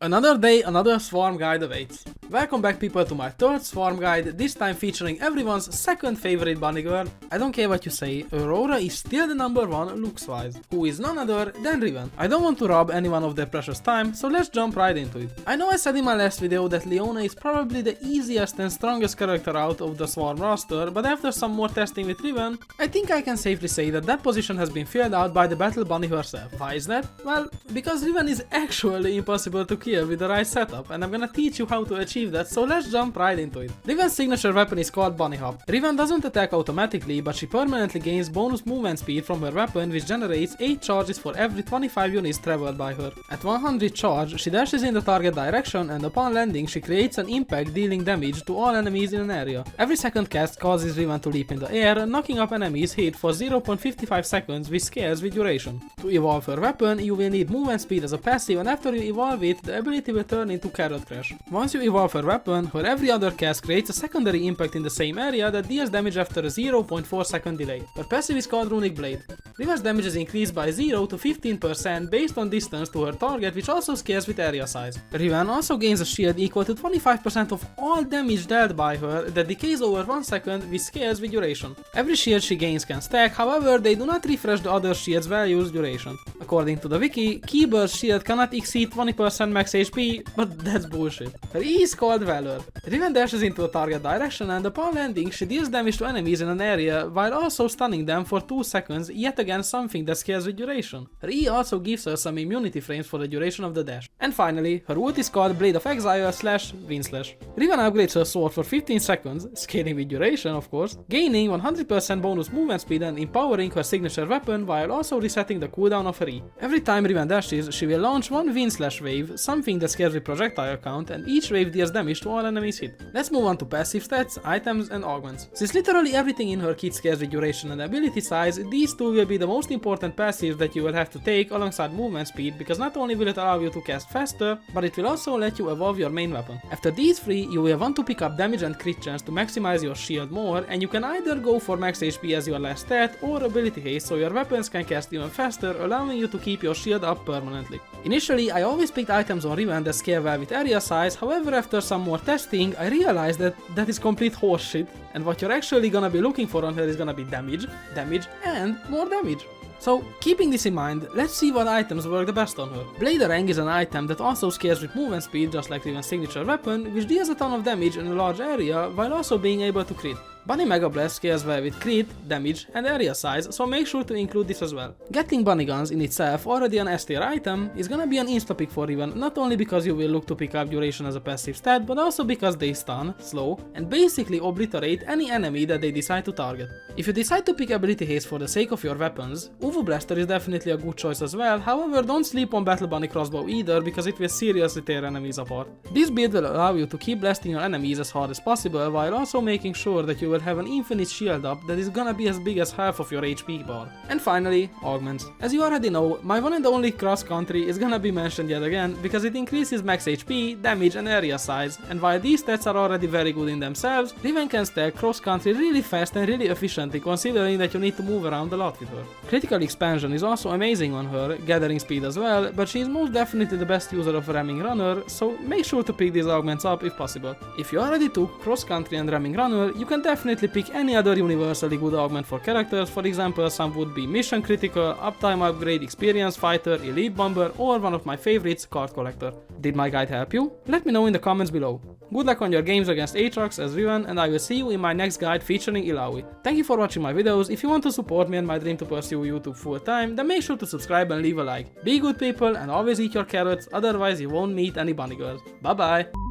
Another day, another swarm guide awaits. Welcome back people to my third swarm guide, this time featuring everyone's second favorite bunny girl. I don't care what you say, Aurora is still the number one looks wise, who is none other than Riven. I don't want to rob anyone of their precious time, so let's jump right into it. I know I said in my last video that Leona is probably the easiest and strongest character out of the swarm roster, but after some more testing with Riven, I think I can safely say that that position has been filled out by the battle bunny herself. Why is that? Well, because Riven is actually impossible to kill with the right setup, and I'm gonna teach you how to achieve that, so let's jump right into it. Riven's signature weapon is called Bunny Hop. Riven doesn't attack automatically, but she permanently gains bonus movement speed from her weapon, which generates 8 charges for every 25 units traveled by her. At 100 charge, she dashes in the target direction, and upon landing she creates an impact dealing damage to all enemies in an area. Every second cast causes Riven to leap in the air, knocking up enemies hit for 0.55 seconds, which scales with duration. To evolve her weapon, you will need movement speed as a passive, and after you evolve it, the ability will turn into Carrot Crash. Once you evolve her weapon, her every other cast creates a secondary impact in the same area that deals damage after a 0.4 second delay. Her passive is called Runic Blade. Riven's damage is increased by 0 to 15% based on distance to her target, which also scales with area size. Riven also gains a shield equal to 25% of all damage dealt by her that decays over 1 second, which scales with duration. Every shield she gains can stack, however they do not refresh the other shield's values duration. According to the wiki, Keybird's shield cannot exceed 20% max HP, but that's bullshit. Her E is called Valor. Riven dashes into a target direction, and upon landing she deals damage to enemies in an area while also stunning them for 2 seconds, yet again something that scales with duration. Her E also gives her some immunity frames for the duration of the dash. And finally, her ult is called Blade of Exile / Wind Slash. Riven upgrades her sword for 15 seconds, scaling with duration of course, gaining 100% bonus movement speed and empowering her signature weapon while also resetting the cooldown of her E. Every time Riven dashes, she will launch one Wind Slash wave, something that scales with projectile count, and each wave deals damage to all enemies hit. Let's move on to passive stats, items and augments. Since literally everything in her kit scales with duration and ability size, these two will be the most important passives that you will have to take alongside movement speed, because not only will it allow you to cast faster, but it will also let you evolve your main weapon. After these three, you will want to pick up damage and crit chance to maximize your shield more, and you can either go for max HP as your last stat or ability haste so your weapons can cast even faster, allowing you to keep your shield up permanently. Initially, I always picked items on Riven that scale well with area size, however after some more testing, I realized that that is complete horseshit, and what you're actually gonna be looking for on her is gonna be damage, and more damage. So, keeping this in mind, let's see what items work the best on her. Bladerang is an item that also scales with movement speed just like Riven's signature weapon, which deals a ton of damage in a large area while also being able to crit. Bunny Mega Blast scales well with crit, damage and area size, so make sure to include this as well. Gatling Bunny Guns in itself, already an S tier item, is gonna be an insta-pick for Riven, not only because you will look to pick up duration as a passive stat, but also because they stun, slow, and basically obliterate any enemy that they decide to target. If you decide to pick ability haste for the sake of your weapons, Uwu Blaster is definitely a good choice as well, however don't sleep on Battle Bunny Crossbow either, because it will seriously tear enemies apart. This build will allow you to keep blasting your enemies as hard as possible, while also making sure that you will have an infinite shield up that is gonna be as big as half of your HP bar. And finally, augments. As you already know, my one and only cross country is gonna be mentioned yet again because it increases max HP, damage and area size, and while these stats are already very good in themselves, Riven can stack cross country really fast and really efficiently considering that you need to move around a lot with her. Critical expansion is also amazing on her, gathering speed as well, but she is most definitely the best user of ramming runner, so make sure to pick these augments up if possible. If you already took cross country and ramming runner, you can definitely pick any other universally good augment for characters. For example, some would be mission critical, uptime upgrade, experience fighter, elite bomber, or one of my favorites, card collector. Did my guide help you? Let me know in the comments below. Good luck on your games against Aatrox as Riven, and I will see you in my next guide featuring Illaoi. Thank you for watching my videos. If you want to support me and my dream to pursue YouTube full time, then make sure to subscribe and leave a like. Be good people and always eat your carrots, otherwise you won't meet any bunny girls. Bye bye!